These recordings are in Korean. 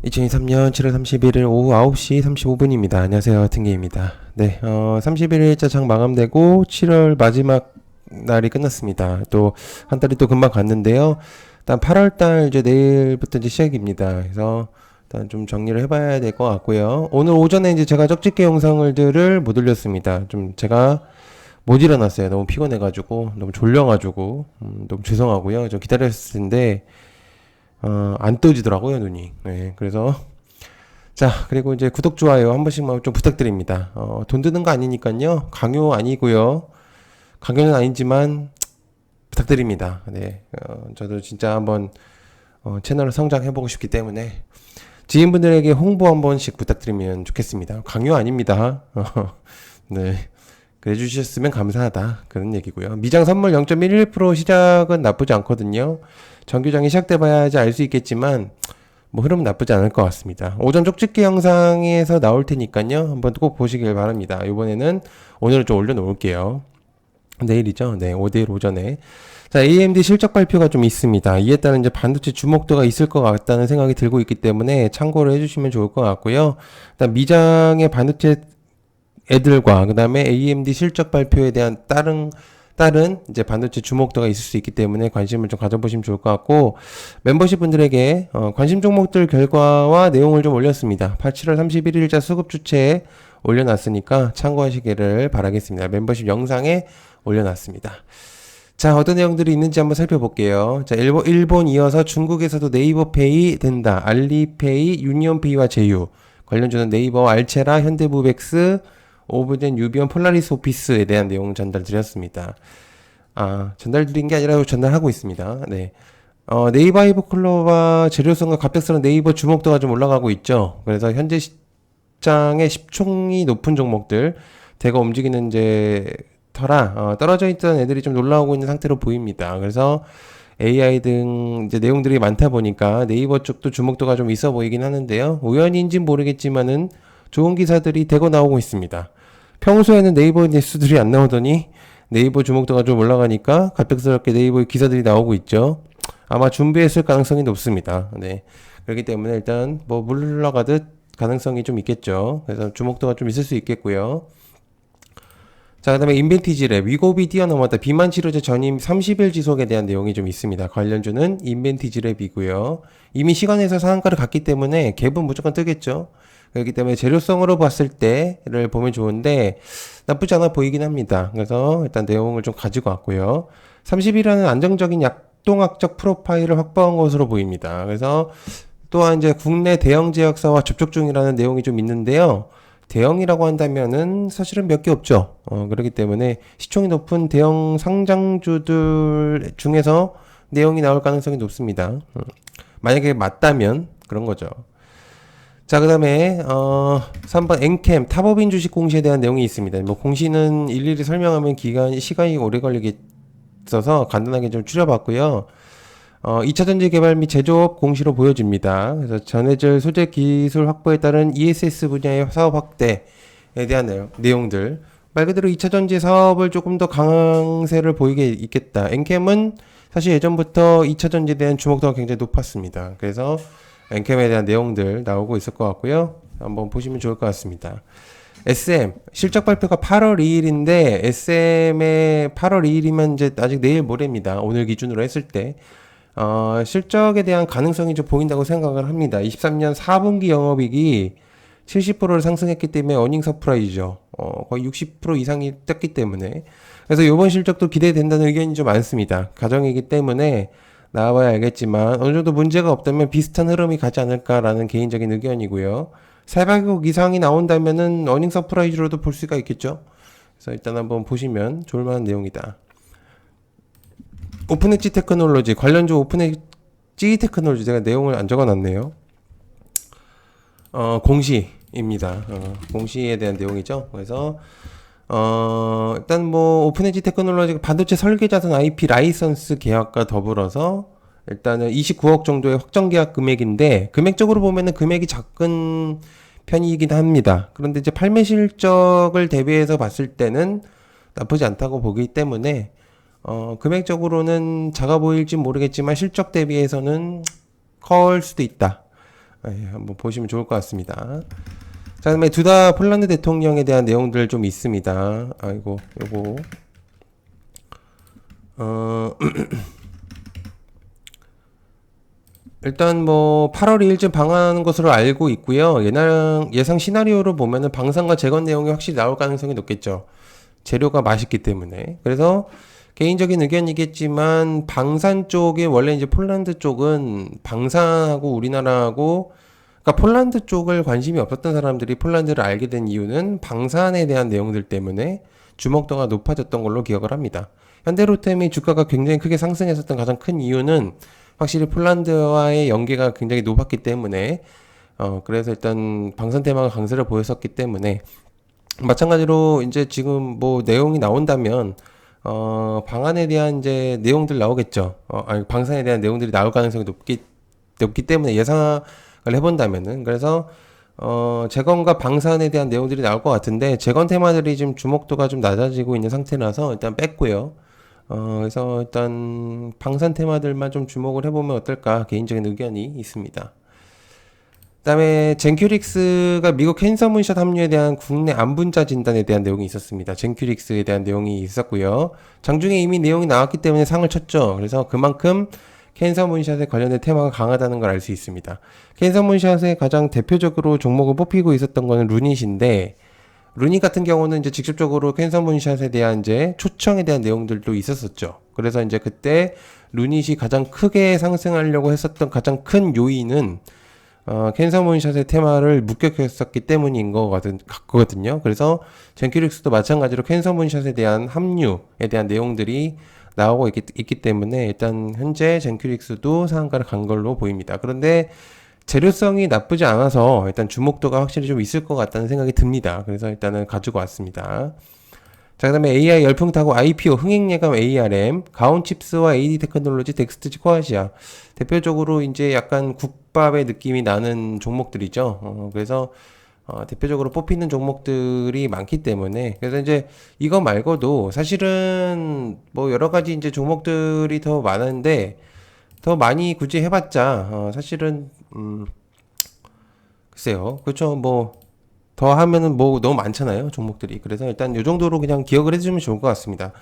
2023년 7월 31일 오후 9시 35분입니다. 안녕하세요. 등기입니다. 네, 31일자 장 마감되고 7월 마지막 날이 끝났습니다. 또 한 달이 또 금방 갔는데요. 일단 8월달 이제 내일부터 이제 시작입니다. 그래서 일단 좀 정리를 해봐야 될 것 같고요. 오늘 오전에 이제 제가 적집게 영상들을 못 올렸습니다. 좀 제가 못 일어났어요. 너무 피곤해가지고, 너무 졸려가지고, 너무 죄송하고요. 좀 기다렸을 텐데, 안 떠지더라고요, 눈이. 네, 그래서. 자, 그리고 이제 구독, 좋아요 한 번씩만 좀 부탁드립니다. 돈 드는 거 아니니까요. 강요 아니고요. 강요는 아니지만, 부탁드립니다. 네, 저도 진짜 한번, 채널을 성장해보고 싶기 때문에, 지인분들에게 홍보 한 번씩 부탁드리면 좋겠습니다. 강요 아닙니다. 네. 그래 주셨으면 감사하다. 그런 얘기고요. 미장 선물 0.11% 시작은 나쁘지 않거든요. 정규장이 시작돼 봐야지 알 수 있겠지만 뭐 흐름은 나쁘지 않을 것 같습니다. 오전 쪽집게 영상에서 나올 테니까요. 한번 꼭 보시길 바랍니다. 이번에는 오늘은 좀 올려놓을게요. 내일이죠. 네, 5대1 오전에. 자, AMD 실적 발표가 좀 있습니다. 이에 따른 이제 반도체 주목도가 있을 것 같다는 생각이 들고 있기 때문에 참고를 해주시면 좋을 것 같고요. 일단 미장의 반도체 애들과 그다음에 AMD 실적 발표에 대한 다른 이제 반도체 주목도가 있을 수 있기 때문에 관심을 좀 가져보시면 좋을 것 같고, 멤버십 분들에게 관심 종목들 결과와 내용을 좀 올렸습니다. 7월 31일자 수급 주체에 올려놨으니까 참고하시기를 바라겠습니다. 멤버십 영상에 올려놨습니다. 자, 어떤 내용들이 있는지 한번 살펴볼게요. 자, 일본 이어서 중국에서도 네이버페이 된다. 알리페이, 유니온페이와 제휴. 관련주는 네이버, 알체라, 현대무벡스, 오브젠, 유비언, 폴라리스 오피스에 대한 내용 전달드렸습니다. 전달드린 게 아니라 전달하고 있습니다. 네. 네이버 하이브클로바 재료성과 갑작스러운 네이버 주목도가 좀 올라가고 있죠. 그래서 현재 시장의 십총이 높은 종목들, 대거 움직이는 이제 터라, 떨어져 있던 애들이 좀 올라오고 있는 상태로 보입니다. 그래서 AI 등 이제 내용들이 많다 보니까 네이버 쪽도 주목도가 좀 있어 보이긴 하는데요. 우연인지는 모르겠지만은 좋은 기사들이 대거 나오고 있습니다. 평소에는 네이버 뉴스들이 안 나오더니 네이버 주목도가 좀 올라가니까 갑작스럽게 네이버 기사들이 나오고 있죠. 아마 준비했을 가능성이 높습니다. 네. 그렇기 때문에 일단 뭐 물러가듯 가능성이 좀 있겠죠. 그래서 주목도가 좀 있을 수 있겠고요. 자, 그 다음에 인벤티지랩, 위고비 뛰어넘었다. 비만 치료제 전임 30일 지속에 대한 내용이 좀 있습니다. 관련주는 인벤티지랩이고요. 이미 시간에서 상한가를 갔기 때문에 갭은 무조건 뜨겠죠. 그렇기 때문에 재료성으로 봤을 때를 보면 좋은데 나쁘지 않아 보이긴 합니다. 그래서 일단 내용을 좀 가지고 왔고요. 30일이라는 안정적인 약동학적 프로파일을 확보한 것으로 보입니다. 그래서 또한 이제 국내 대형 제약사와 접촉 중이라는 내용이 좀 있는데요. 대형이라고 한다면은 사실은 몇 개 없죠. 그렇기 때문에 시총이 높은 대형 상장주들 중에서 내용이 나올 가능성이 높습니다. 만약에 맞다면 그런 거죠. 자, 그 다음에 3번 엔캠 탑업인 주식 공시에 대한 내용이 있습니다. 뭐 공시는 일일이 설명하면 시간이 오래 걸리겠어서 간단하게 좀 줄여봤고요. 2차 전지 개발 및 제조업 공시로 보여집니다. 그래서 전해질 소재 기술 확보에 따른 ESS 분야의 사업 확대에 대한 내용들. 말 그대로 2차 전지 사업을 조금 더 강세를 보이게 있겠다. 엔캠은 사실 예전부터 2차 전지에 대한 주목도가 굉장히 높았습니다. 그래서 엔캠에 대한 내용들 나오고 있을 것 같고요. 한번 보시면 좋을 것 같습니다. SM 실적 발표가 8월 2일인데 SM의 8월 2일이면 이제 아직 내일 모레입니다. 오늘 기준으로 했을 때 실적에 대한 가능성이 좀 보인다고 생각을 합니다. 23년 4분기 영업이익이 70%를 상승했기 때문에 어닝 서프라이즈죠. 거의 60% 이상이 떴기 때문에. 그래서 이번 실적도 기대된다는 의견이 좀 많습니다. 가정이기 때문에 나와봐야 알겠지만 어느 정도 문제가 없다면 비슷한 흐름이 가지 않을까라는 개인적인 의견이고요. 400억 이상이 나온다면은 어닝 서프라이즈로도 볼 수가 있겠죠. 그래서 일단 한번 보시면 좋을만한 내용이다. 오픈 엣지 테크놀로지 관련주 오픈 엣지 테크놀로지 제가 내용을 안 적어놨네요. 공시입니다. 공시에 대한 내용이죠. 그래서 일단 뭐 오픈 엣지 테크놀로지가 반도체 설계 자산 IP 라이선스 계약과 더불어서 일단은 29억 정도의 확정 계약 금액인데 금액적으로 보면은 금액이 작은 편이긴 합니다. 그런데 이제 판매 실적을 대비해서 봤을 때는 나쁘지 않다고 보기 때문에 금액적으로는 작아 보일지 모르겠지만 실적 대비해서는 커올 수도 있다. 한번 보시면 좋을 것 같습니다. 자, 그다음에 두다 폴란드 대통령에 대한 내용들 좀 있습니다. 아이고, 요거 일단 뭐 8월 2일쯤 방한하는 것으로 알고 있고요. 예상 시나리오로 보면은 방산과 재건 내용이 확실히 나올 가능성이 높겠죠. 재료가 맛있기 때문에. 그래서 개인적인 의견이겠지만 방산 쪽에 원래 이제 폴란드 쪽은 방산하고 우리나라하고 그러니까 폴란드 쪽을 관심이 없었던 사람들이 폴란드를 알게 된 이유는 방산에 대한 내용들 때문에 주목도가 높아졌던 걸로 기억을 합니다. 현대로템이 주가가 굉장히 크게 상승했었던 가장 큰 이유는 확실히 폴란드와의 연계가 굉장히 높았기 때문에 그래서 일단 방산 테마가 강세를 보였었기 때문에 마찬가지로 이제 지금 뭐 내용이 나온다면 방안에 대한 이제 내용들 나오겠죠. 아니 방산에 대한 내용들이 나올 가능성이 높기 때문에 예상을 해본다면은 그래서 재건과 방산에 대한 내용들이 나올 것 같은데 재건 테마들이 지금 주목도가 좀 낮아지고 있는 상태라서 일단 뺐고요. 그래서 일단 방산 테마들만 좀 주목을 해보면 어떨까 개인적인 의견이 있습니다. 그다음에 젠큐릭스가 미국 캔서 문샷 합류에 대한 국내 안분자 진단에 대한 내용이 있었습니다. 젠큐릭스에 대한 내용이 있었고요. 장중에 이미 내용이 나왔기 때문에 상을 쳤죠. 그래서 그만큼 캔서 문샷에 관련된 테마가 강하다는 걸 알 수 있습니다. 캔서 문샷에 가장 대표적으로 종목을 뽑히고 있었던 거는 루닛인데 루닛 같은 경우는 이제 직접적으로 캔서 문샷에 대한 이제 초청에 대한 내용들도 있었었죠. 그래서 이제 그때 루닛이 가장 크게 상승하려고 했었던 가장 큰 요인은 캔서 문샷의 테마를 묵격했었기 때문인 것 같거든요. 그래서 젠큐릭스도 마찬가지로 캔서 문샷에 대한 합류에 대한 내용들이 나오고 있기 때문에 일단 현재 젠큐릭스도 상한가를 간 걸로 보입니다. 그런데 재료성이 나쁘지 않아서 일단 주목도가 확실히 좀 있을 것 같다는 생각이 듭니다. 그래서 일단은 가지고 왔습니다. 자, 그 다음에 AI 열풍 타고 IPO 흥행예감 ARM, 가온칩스와 AD 테크놀로지, 덱스트지 코아시아. 대표적으로 이제 약간 국밥의 느낌이 나는 종목들이죠. 그래서 대표적으로 뽑히는 종목들이 많기 때문에 그래서 이제 이거 말고도 사실은 뭐 여러 가지 이제 종목들이 더 많은데 더 많이 굳이 해봤자 사실은 글쎄요. 그렇죠. 뭐 더 하면은 뭐 너무 많잖아요. 종목들이. 그래서 일단 요 정도로 그냥 기억을 해주면 좋을 것 같습니다.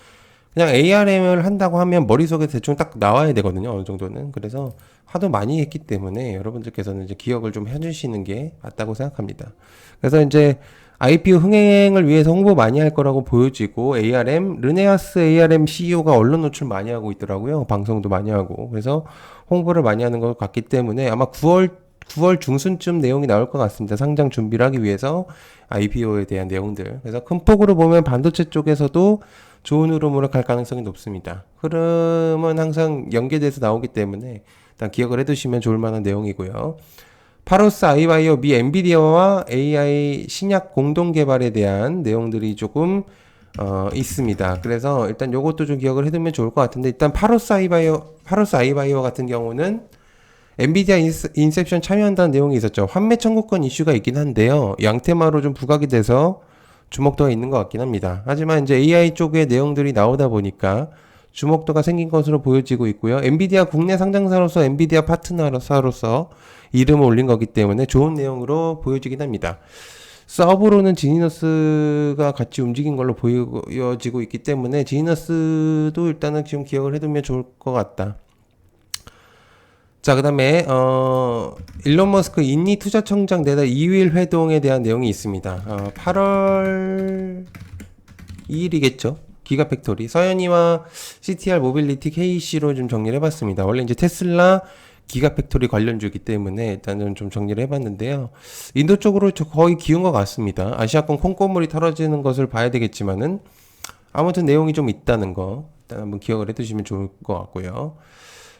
그냥 ARM을 한다고 하면 머릿속에 대충 딱 나와야 되거든요. 어느 정도는. 그래서 하도 많이 했기 때문에 여러분들께서는 이제 기억을 좀 해주시는 게 맞다고 생각합니다. 그래서 이제 IPO 흥행을 위해서 홍보 많이 할 거라고 보여지고 ARM, 르네아스 ARM CEO가 언론 노출 많이 하고 있더라고요. 방송도 많이 하고. 그래서 홍보를 많이 하는 것 같기 때문에 아마 9월 중순쯤 내용이 나올 것 같습니다. 상장 준비를 하기 위해서 IPO에 대한 내용들. 그래서 큰 폭으로 보면 반도체 쪽에서도 좋은 흐름으로 갈 가능성이 높습니다. 흐름은 항상 연계돼서 나오기 때문에 일단 기억을 해두시면 좋을 만한 내용이고요. 파로스 아이바이오 미 엔비디아와 AI 신약 공동 개발에 대한 내용들이 조금 있습니다. 그래서 일단 요것도 좀 기억을 해두면 좋을 것 같은데 일단 파로스 아이바이오 같은 경우는 엔비디아 인셉션 참여한다는 내용이 있었죠. 환매 청구권 이슈가 있긴 한데요. 양테마로 좀 부각이 돼서 주목도가 있는 것 같긴 합니다. 하지만 이제 AI 쪽의 내용들이 나오다 보니까 주목도가 생긴 것으로 보여지고 있고요. 엔비디아 국내 상장사로서 엔비디아 파트너사로서 이름을 올린 거기 때문에 좋은 내용으로 보여지긴 합니다. 서브로는 지니너스가 같이 움직인 걸로 보여지고 있기 때문에 지니너스도 일단은 지금 기억을 해두면 좋을 것 같다. 자, 그 다음에 일론 머스크 인니 투자청장 내다 2일 회동에 대한 내용이 있습니다. 8월 2일이겠죠. 기가팩토리 서현이와 CTR 모빌리티 KC로 좀 정리를 해봤습니다. 원래 이제 테슬라 기가팩토리 관련주이기 때문에 일단은 좀 정리를 해봤는데요. 인도 쪽으로 거의 기운 것 같습니다. 아시아권 콩고물이 털어지는 것을 봐야 되겠지만은 아무튼 내용이 좀 있다는 거 일단 한번 기억을 해두시면 좋을 것 같고요.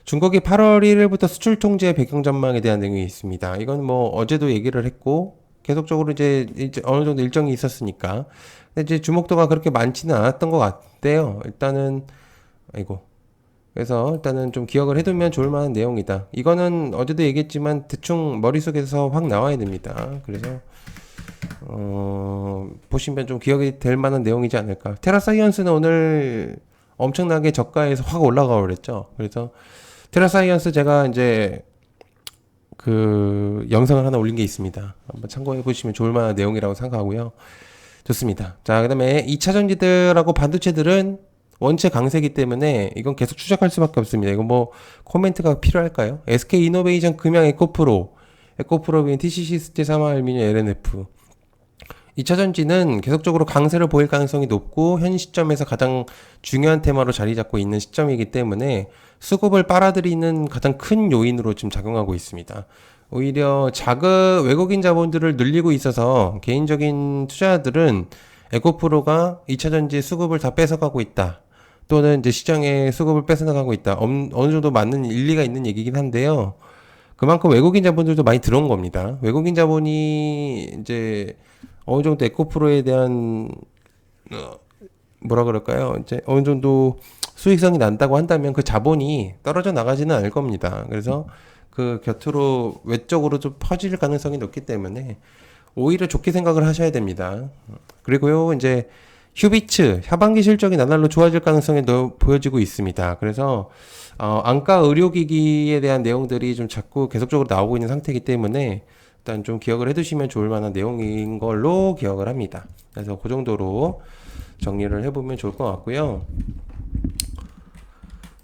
중국이 8월 1일부터 수출 통제 배경 전망에 대한 내용이 있습니다. 이건 뭐 어제도 얘기를 했고 계속적으로 이제 어느 정도 일정이 있었으니까 근데 이제 주목도가 그렇게 많지는 않았던 것 같대요. 일단은 그래서 일단은 좀 기억을 해두면 좋을 만한 내용이다. 이거는 어제도 얘기했지만 대충 머릿속에서 확 나와야 됩니다. 그래서 보시면 좀 기억이 될 만한 내용이지 않을까. 테라사이언스는 오늘 엄청나게 저가에서 확 올라가 버렸죠. 그래서 테라사이언스 제가 이제 그 영상을 하나 올린 게 있습니다. 한번 참고해 보시면 좋을 만한 내용이라고 생각하고요. 좋습니다. 자, 그다음에 2차 전지들하고 반도체들은 원체 강세기 때문에 이건 계속 추적할 수밖에 없습니다. 이건 뭐 코멘트가 필요할까요? SK 이노베이션, 금양, 에코프로, 에코프로빈, TCC, 스틸, 삼화알미늄, LNF. 2차 전지는 계속적으로 강세를 보일 가능성이 높고 현 시점에서 가장 중요한 테마로 자리 잡고 있는 시점이기 때문에 수급을 빨아들이는 가장 큰 요인으로 지금 작용하고 있습니다. 오히려 외국인 자본들을 늘리고 있어서 개인적인 투자자들은 에코프로가 2차 전지 수급을 다 뺏어가고 있다. 또는 이제 시장에 수급을 뺏어나가고 있다. 어느 정도 맞는 일리가 있는 얘기긴 한데요. 그만큼 외국인 자본들도 많이 들어온 겁니다. 외국인 자본이 이제 어느 정도 에코프로에 대한 뭐라 그럴까요? 이제 어느 정도 수익성이 난다고 한다면 그 자본이 떨어져 나가지는 않을 겁니다. 그래서 그 곁으로 외적으로 좀 퍼질 가능성이 높기 때문에 오히려 좋게 생각을 하셔야 됩니다. 그리고요, 이제 휴비츠 하반기 실적이 나날로 좋아질 가능성이 보여지고 있습니다. 그래서 안과 의료기기에 대한 내용들이 좀 자꾸 계속적으로 나오고 있는 상태이기 때문에 일단 좀 기억을 해두시면 좋을 만한 내용인 걸로 기억을 합니다. 그래서 그 정도로 정리를 해보면 좋을 것 같고요.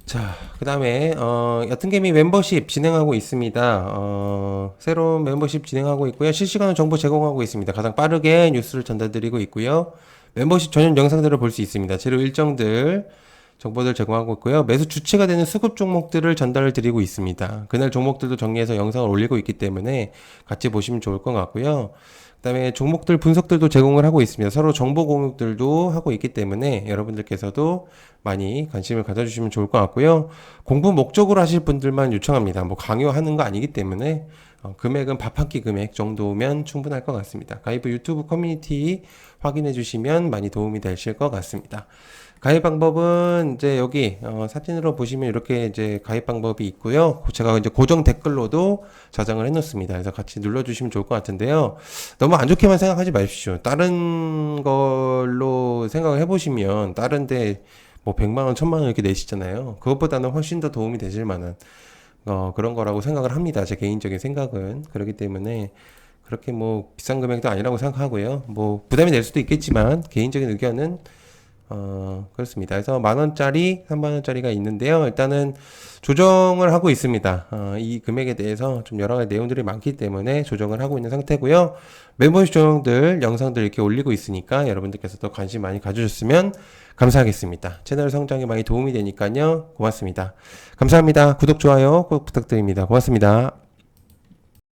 자, 그 다음에 옅은개미 멤버십 진행하고 있습니다. 새로운 멤버십 진행하고 있고요. 실시간으로 정보 제공하고 있습니다. 가장 빠르게 뉴스를 전달드리고 있고요. 멤버십 전용 영상들을 볼 수 있습니다. 재료 일정들 정보들 제공하고 있고요. 매수 주체가 되는 수급 종목들을 전달을 드리고 있습니다. 그날 종목들도 정리해서 영상을 올리고 있기 때문에 같이 보시면 좋을 것 같고요. 그다음에 종목들 분석들도 제공을 하고 있습니다. 서로 정보 공유들도 하고 있기 때문에 여러분들께서도 많이 관심을 가져주시면 좋을 것 같고요. 공부 목적으로 하실 분들만 요청합니다. 뭐 강요하는 거 아니기 때문에 금액은 밥 한 끼 금액 정도면 충분할 것 같습니다. 가입 유튜브 커뮤니티 확인해 주시면 많이 도움이 되실 것 같습니다. 가입 방법은 이제 여기 사진으로 보시면 이렇게 이제 가입 방법이 있고요. 제가 이제 고정 댓글로도 저장을 해놓습니다. 그래서 같이 눌러주시면 좋을 것 같은데요. 너무 안 좋게만 생각하지 마십시오. 다른 걸로 생각을 해보시면 다른데 뭐 100만 원, 1000만 원 이렇게 내시잖아요. 그것보다는 훨씬 더 도움이 되실 만한 그런 거라고 생각을 합니다. 제 개인적인 생각은. 그렇기 때문에 그렇게 뭐 비싼 금액도 아니라고 생각하고요. 뭐 부담이 될 수도 있겠지만 개인적인 의견은 그렇습니다. 그래서 10,000원짜리, 30,000원짜리가 있는데요. 일단은 조정을 하고 있습니다. 이 금액에 대해서 좀 여러 가지 내용들이 많기 때문에 조정을 하고 있는 상태고요. 멤버십 조정들, 영상들 이렇게 올리고 있으니까 여러분들께서도 관심 많이 가져주셨으면 감사하겠습니다. 채널 성장에 많이 도움이 되니까요. 고맙습니다. 감사합니다. 구독, 좋아요 꼭 부탁드립니다. 고맙습니다.